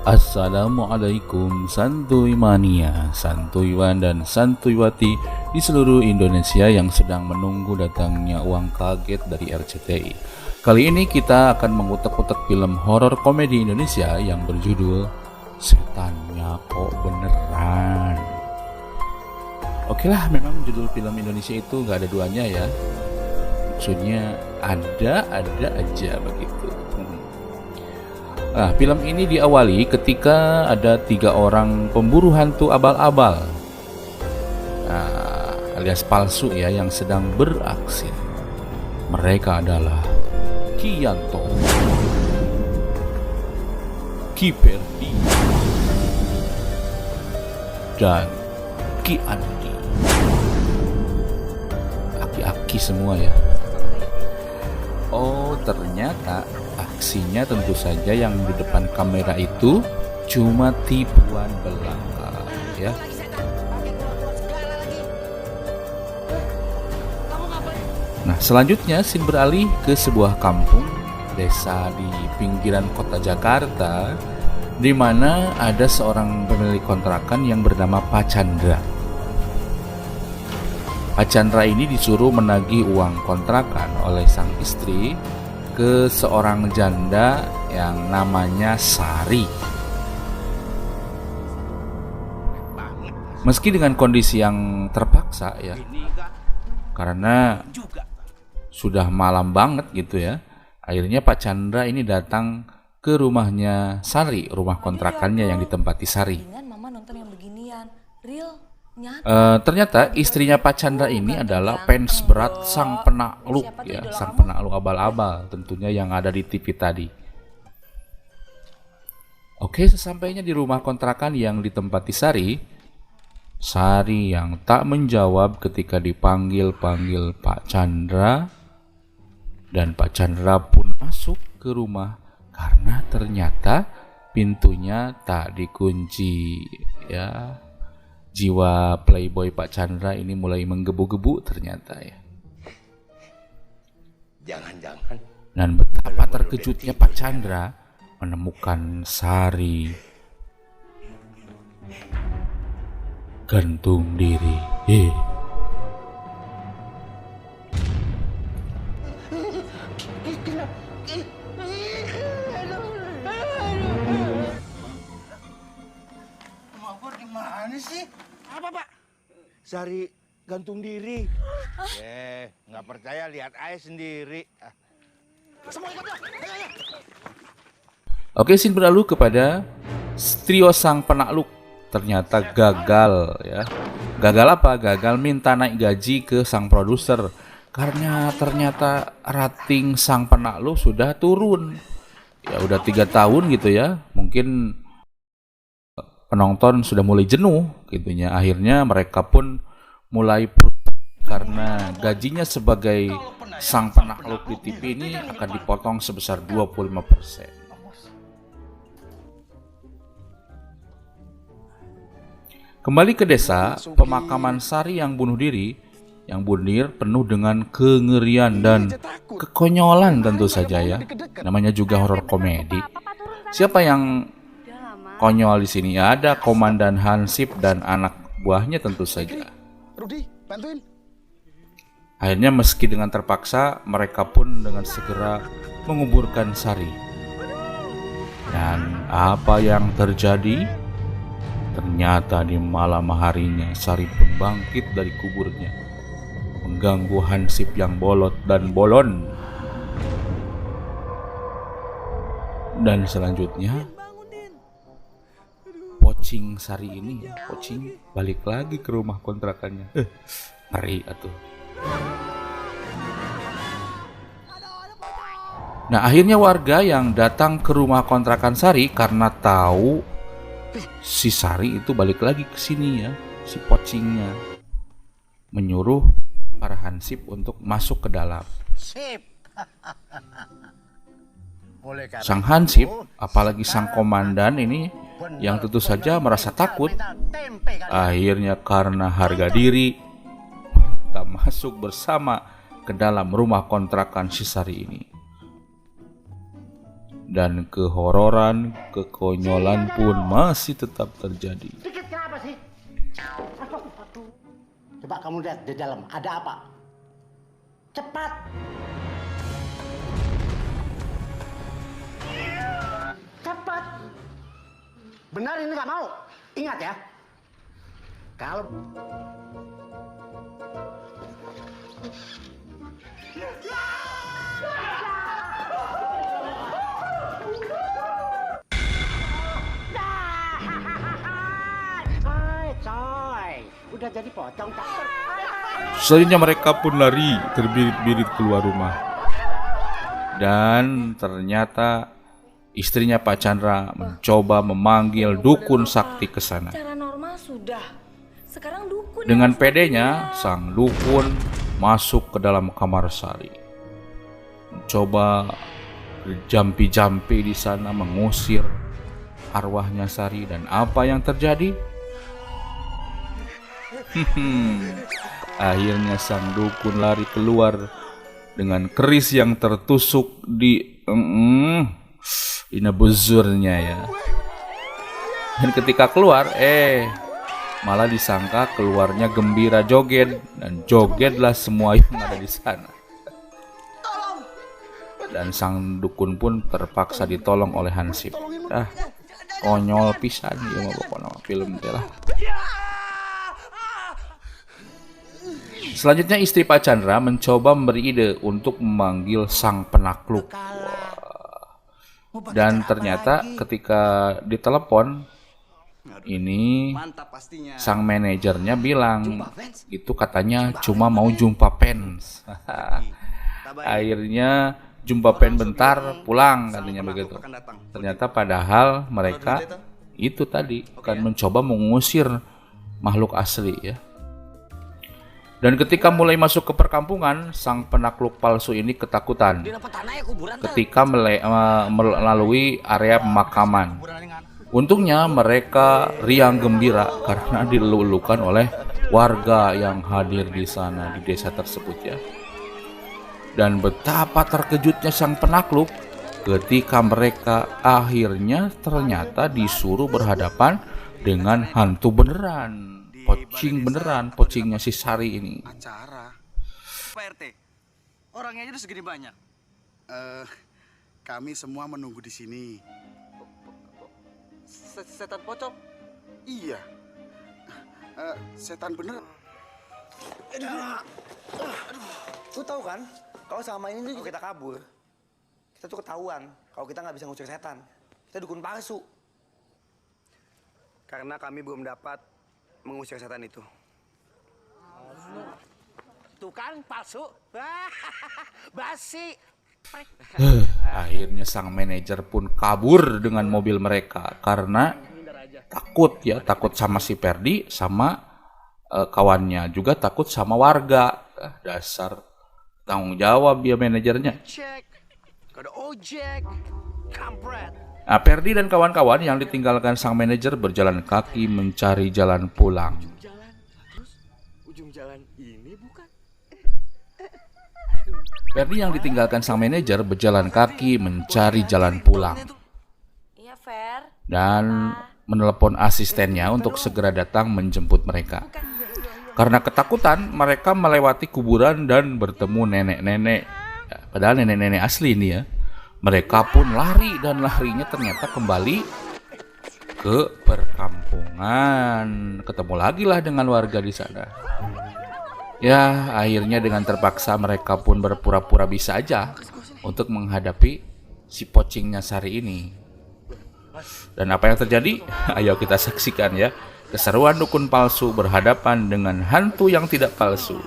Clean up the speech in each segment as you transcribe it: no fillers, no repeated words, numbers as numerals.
Assalamualaikum santuy mania, santuiwan dan santuywati di seluruh Indonesia yang sedang menunggu datangnya uang kaget dari RCTI. Kali ini kita akan mengutak-utak film horor komedi Indonesia yang berjudul Setannya Kok Beneran. Oke lah, memang judul film Indonesia itu gak ada duanya ya. Maksudnya ada aja begitu. Nah, film ini diawali ketika ada 3 orang pemburu hantu abal-abal, alias palsu ya, yang sedang beraksi. Mereka adalah Kianto, Kiperdi, dan Ki Andi. Aki-aki semua ya. Oh, ternyata aksinya tentu saja yang di depan kamera itu cuma tipuan belaka ya. Nah, selanjutnya scene beralih ke sebuah kampung desa di pinggiran kota Jakarta, di mana ada seorang pemilik kontrakan yang bernama Pak Chandra. Pak Chandra ini disuruh menagih uang kontrakan oleh sang istri ke seorang janda yang namanya Sari. Meski dengan kondisi yang terpaksa ya, karena sudah malam banget gitu ya, akhirnya Pak Chandra ini datang ke rumahnya Sari, rumah kontrakannya yang ditempati Sari. Ternyata istrinya Pak Chandra ini adalah fans berat sang penakluk ya, sang penakluk abal-abal tentunya yang ada di TV tadi. Oke, sesampainya di rumah kontrakan yang ditempati Sari yang tak menjawab ketika dipanggil-panggil Pak Chandra, dan Pak Chandra pun masuk ke rumah karena ternyata pintunya tak dikunci ya. Jiwa playboy Pak Chandra ini mulai menggebu-gebu ternyata ya. Jangan-jangan. Dan betapa terkejutnya Pak Chandra menemukan Sari gantung diri. Gimana sih? Apa, Pak? Sari gantung diri. Nggak percaya, lihat aja sendiri. Semua ikut ya. Ayo. Oke, scene berlalu kepada trio sang penakluk. Ternyata gagal ya. Gagal apa? Gagal minta naik gaji ke sang produser. Karena ternyata rating sang penakluk sudah turun. Ya udah 3 tahun gitu ya. Mungkin penonton sudah mulai jenuh gitunya. Akhirnya mereka pun mulai karena gajinya sebagai sang penakluk di TV ini akan dipotong sebesar 25%. Kembali ke desa, pemakaman Sari yang bunuh diri penuh dengan kengerian dan kekonyolan tentu saja ya. Namanya juga horor komedi. Siapa yang konyol di sini? Ada Komandan Hansip dan anak buahnya tentu saja. Rudi, bantuin. Akhirnya meski dengan terpaksa, mereka pun dengan segera menguburkan Sari. Dan apa yang terjadi? Ternyata di malam harinya Sari pun bangkit dari kuburnya, mengganggu Hansip yang bolot dan bolon. Dan selanjutnya Pocing Sari ini ya, Pocing balik lagi ke rumah kontrakannya. Ngeri atuh. Nah, akhirnya warga yang datang ke rumah kontrakan Sari karena tahu si Sari itu balik lagi ke sini ya, si Pocingnya, menyuruh para Hansip untuk masuk ke dalam. Sang Hansip, apalagi sang komandan ini yang tentu saja merasa takut, akhirnya karena harga diri tak masuk bersama ke dalam rumah kontrakan si Sari ini. Dan kehororan, kekonyolan pun masih tetap terjadi. Dikit kenapa sih? Aduh. Coba kamu lihat di dalam ada apa? Cepat. Cepat. Benar ini nggak mau. Ingat ya. Kalau Hai, coy. Udah jadi pocong tak? Selanjutnya mereka pun lari terbirit-birit keluar rumah. Dan ternyata istrinya Pak Chandra mencoba memanggil dukun sakti ke sana. Cara normal sudah. Sekarang dukun. Dengan pedenya, sang dukun masuk ke dalam kamar Sari. Mencoba jampi-jampi di sana mengusir arwahnya Sari. Dan apa yang terjadi? Akhirnya sang dukun lari keluar dengan keris yang tertusuk di inabuzurnya ya. Dan ketika keluar, malah disangka keluarnya gembira joget, dan jogetlah semua yang ada di sana. Dan sang dukun pun terpaksa ditolong oleh Hansip. Konyol pisan ya mah pokoknya film teh lah. Selanjutnya istri Pak Chandra mencoba memberi ide untuk memanggil sang penakluk. Dan ternyata ketika ditelepon, ini sang manajernya bilang itu katanya cuma mau jumpa fans. Akhirnya jumpa fans bentar pulang katanya begitu. Ternyata padahal mereka itu tadi akan mencoba mengusir makhluk asli ya. Dan ketika mulai masuk ke perkampungan, sang penakluk palsu ini ketakutan ketika melalui area pemakaman. Untungnya mereka riang gembira karena dilulukan oleh warga yang hadir di sana di desa tersebut ya. Dan betapa terkejutnya sang penakluk ketika mereka akhirnya ternyata disuruh berhadapan dengan hantu beneran. Pocing beneran, pocingnya si Sari ini. Acara Pak RT, orangnya aja udah segini banyak. Kami semua menunggu di sini. Setan pocong? Iya. Setan bener. Lu tahu kan, kalau selama ini tuh kita kabur, kita tuh ketahuan kalau kita nggak bisa ngusir setan. Kita dukun palsu. Karena kami belum dapat mengusir setan itu. Tuh kan palsu. Basi. Akhirnya sang manajer pun kabur dengan mobil mereka karena takut sama si Perdi, sama kawannya, juga takut sama warga. Dasar tanggung jawab dia manajernya. Cek, ada ojek, kampret. Nah, Perdi dan kawan-kawan yang ditinggalkan sang manajer berjalan kaki mencari jalan pulang. Ujung jalan ini bukan? Perdi yang ditinggalkan sang manajer berjalan kaki mencari jalan pulang. Iya, Fer. Dan menelepon asistennya untuk segera datang menjemput mereka. Karena ketakutan, mereka melewati kuburan dan bertemu nenek-nenek. Padahal nenek-nenek asli ini ya. Mereka pun lari dan larinya ternyata kembali ke perkampungan. Ketemu lagi lah dengan warga di sana. Ya, akhirnya dengan terpaksa mereka pun berpura-pura bisa aja untuk menghadapi si pocingnya Sari ini. Dan apa yang terjadi? Ayo kita saksikan ya. Keseruan dukun palsu berhadapan dengan hantu yang tidak palsu.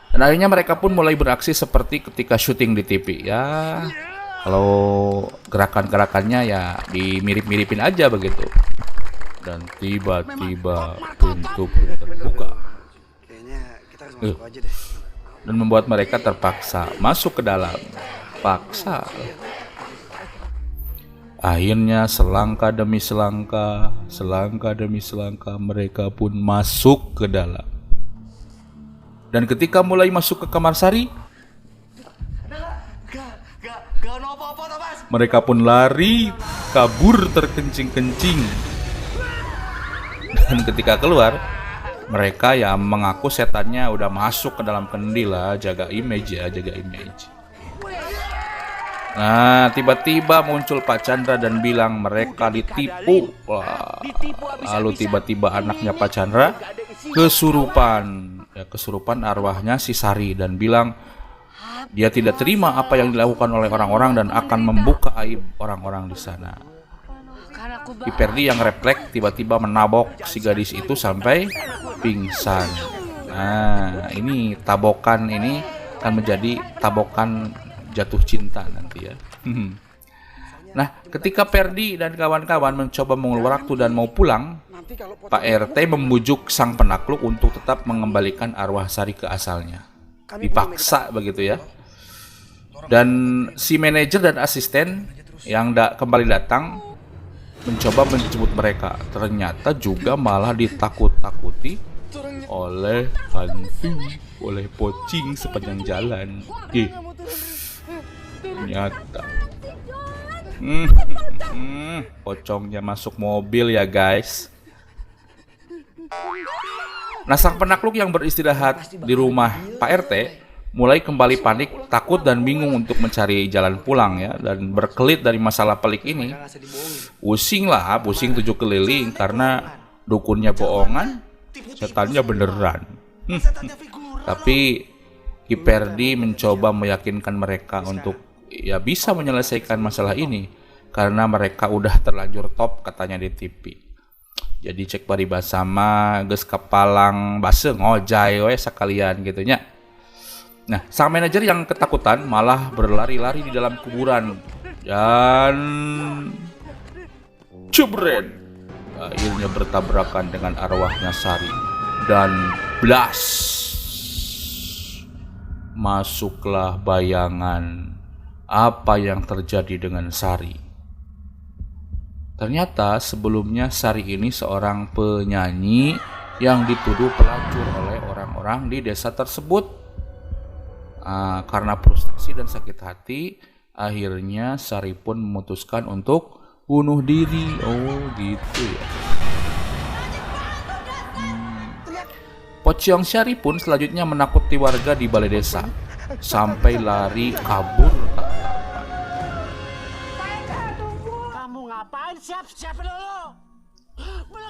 Dan akhirnya mereka pun mulai beraksi seperti ketika syuting di TV ya. Kalau gerakan-gerakannya ya dimirip-miripin aja begitu. Dan tiba-tiba pintu pun terbuka. Kayaknya kita harus masuk aja deh. Dan membuat mereka terpaksa masuk ke dalam. Paksa. Akhirnya selangkah demi selangkah mereka pun masuk ke dalam. Dan ketika mulai masuk ke kamar Sari, Mereka pun lari kabur terkencing-kencing. Dan ketika keluar, mereka ya mengaku setannya udah masuk ke dalam kendi lah, jaga image ya, jaga image. Nah, tiba-tiba muncul Pak Chandra dan bilang mereka ditipu. Wah, lalu tiba-tiba anaknya Pak Chandra kesurupan. Ya, kesurupan arwahnya si Sari dan bilang dia tidak terima apa yang dilakukan oleh orang-orang dan akan membuka aib orang-orang di sana. Ki Perdi yang refleks tiba-tiba menabok si gadis itu sampai pingsan. Nah, ini tabokan ini akan menjadi tabokan jatuh cinta nanti ya. Nah, ketika Perdi dan kawan-kawan mencoba mengulur waktu dan mau pulang, Pak RT membujuk sang penakluk untuk tetap mengembalikan arwah Sari ke asalnya. Dipaksa begitu ya. Dan si manajer dan asisten yang kembali datang mencoba menjemput mereka. Ternyata juga malah ditakut-takuti oleh hantu, oleh pocing sepanjang jalan. Ternyata pocongnya masuk mobil ya guys. Nah, sang penakluk yang beristirahat di rumah Pak RT mulai kembali panik, takut dan bingung untuk mencari jalan pulang ya. Dan berkelit dari masalah pelik ini, pusing 7 keliling karena dukunnya bohongan, setannya beneran. Tapi Ki Perdi mencoba meyakinkan mereka untuk ya bisa menyelesaikan masalah ini karena mereka udah terlanjur top katanya di TV. Jadi cek paribasama geus kapalang base ngojay we sekalian gitu nya. Nah, sang manajer yang ketakutan malah berlari-lari di dalam kuburan dan jebret akhirnya bertabrakan dengan arwahnya Sari dan blas masuklah bayangan apa yang terjadi dengan Sari. Ternyata sebelumnya Sari ini seorang penyanyi yang dituduh pelacur oleh orang-orang di desa tersebut. Karena frustasi dan sakit hati, akhirnya Sari pun memutuskan untuk bunuh diri. Oh gitu ya. Pocong Sari pun selanjutnya menakuti warga di balai desa sampai lari kabur.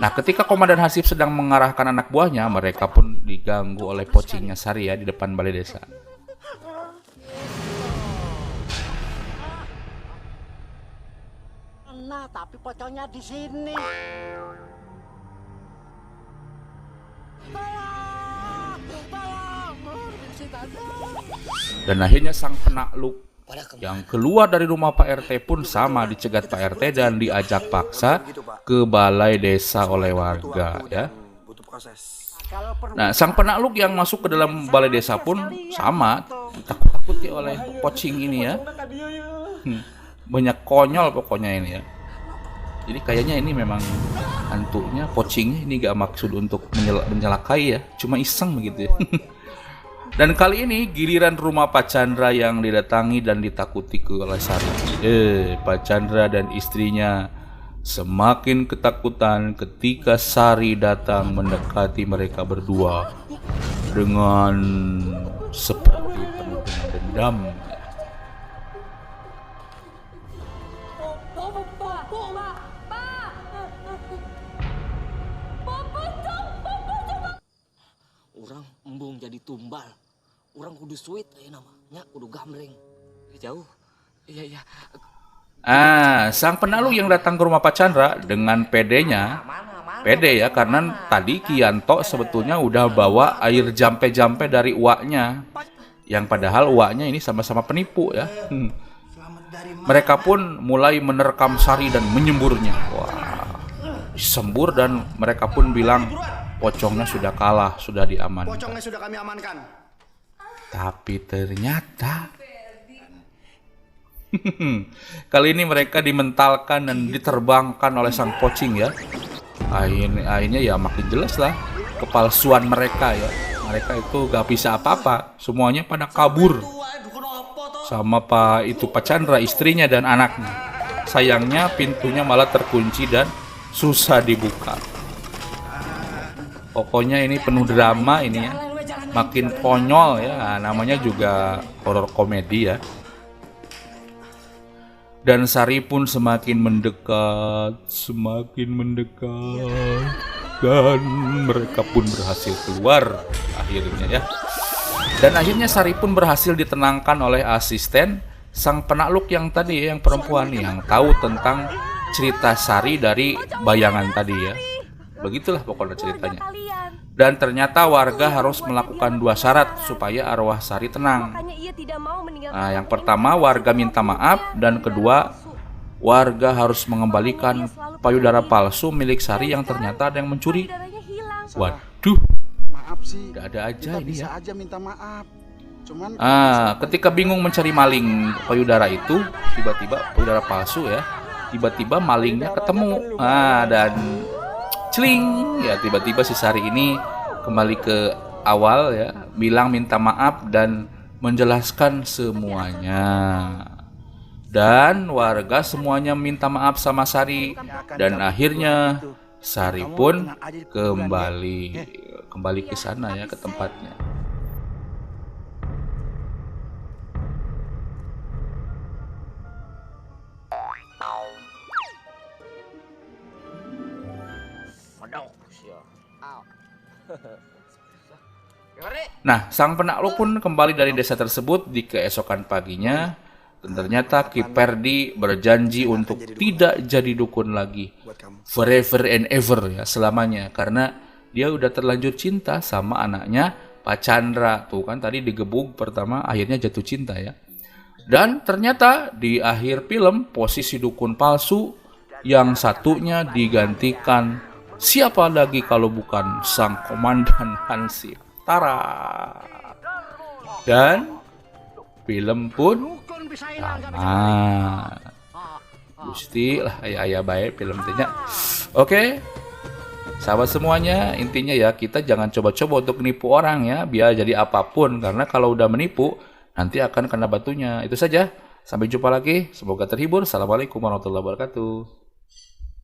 Nah, ketika Komandan Hasip sedang mengarahkan anak buahnya, mereka pun diganggu oleh pocingnya Sari ya di depan balai desa. Nah, tapi pocongnya di sini. Dan akhirnya sang penakluk yang keluar dari rumah Pak RT pun sama dicegat Pak RT dan diajak paksa ke balai desa oleh warga ya. Nah, sang penakluk yang masuk ke dalam balai desa pun sama takut-takuti oleh pocing ini ya. Banyak konyol pokoknya ini ya. Jadi kayaknya ini memang hantunya, pocingnya ini gak maksud untuk menyelakai ya, cuma iseng begitu ya. Dan kali ini giliran rumah Pak Chandra yang didatangi dan ditakuti oleh Sari. Pak Chandra dan istrinya semakin ketakutan ketika Sari datang mendekati mereka berdua dengan seperti penuh dengan dendam. Orang embung jadi tumbal. Orang kudu sweet namanya, kudu gambreng. Jauh. Iya. Sang penakluk yang datang ke rumah Pak Chandra dengan pede ya, karena tadi Kianto sebetulnya udah bawa air jampe-jampe dari uaknya, yang padahal uaknya ini sama-sama penipu ya. Mereka pun mulai menerkam Sari dan menyemburnya. Wah, disembur dan mereka pun bilang pocongnya sudah kalah, sudah diamankan. Pocongnya sudah kami amankan. Tapi ternyata kali ini mereka dimentalkan dan diterbangkan oleh sang pocing ya. Akhirnya ya makin jelas lah kepalsuan mereka ya. Mereka itu gak bisa apa-apa, semuanya pada kabur. sama Pak Chandra, istrinya dan anaknya. Sayangnya pintunya malah terkunci dan susah dibuka. Pokoknya ini penuh drama ini ya. Makin konyol ya. Nah, namanya juga horor komedi ya. Dan Sari pun semakin mendekat. Dan mereka pun berhasil keluar akhirnya ya. Dan akhirnya Sari pun berhasil ditenangkan oleh asisten sang penakluk yang tadi, yang perempuan yang tahu tentang cerita Sari dari bayangan tadi ya. Begitulah pokoknya ceritanya. Dan ternyata warga harus melakukan 2 syarat supaya arwah Sari tenang. Nah, yang pertama warga minta maaf, dan kedua warga harus mengembalikan payudara palsu milik Sari yang ternyata ada yang mencuri. Waduh, Maaf sih. ada aja Kita ini bisa ya. aja minta maaf. Cuman Ketika bingung mencari maling payudara itu, tiba-tiba payudara palsu ya, tiba-tiba malingnya ketemu. Dan celing ya, tiba-tiba si Sari ini kembali ke awal ya, bilang minta maaf dan menjelaskan semuanya. Dan warga semuanya minta maaf sama Sari, dan akhirnya Sari pun kembali ke sana ya, ke tempatnya. Nah, sang penakluk pun kembali dari desa tersebut di keesokan paginya. Dan ternyata Ki Perdi berjanji untuk tidak jadi dukun lagi, forever and ever ya, selamanya, karena dia udah terlanjur cinta sama anaknya Pak Chandra. Tuh kan tadi digebuk pertama, akhirnya jatuh cinta ya. Dan ternyata di akhir film posisi dukun palsu yang satunya digantikan siapa lagi kalau bukan sang komandan Hansip. Tara. Dan film pun tamat. Gusti lah ayah baik film nya. Oke. Sahabat semuanya, intinya ya kita jangan coba-coba untuk menipu orang ya, biar jadi apapun, karena kalau udah menipu nanti akan kena batunya. Itu saja. Sampai jumpa lagi. Semoga terhibur. Assalamualaikum warahmatullahi wabarakatuh.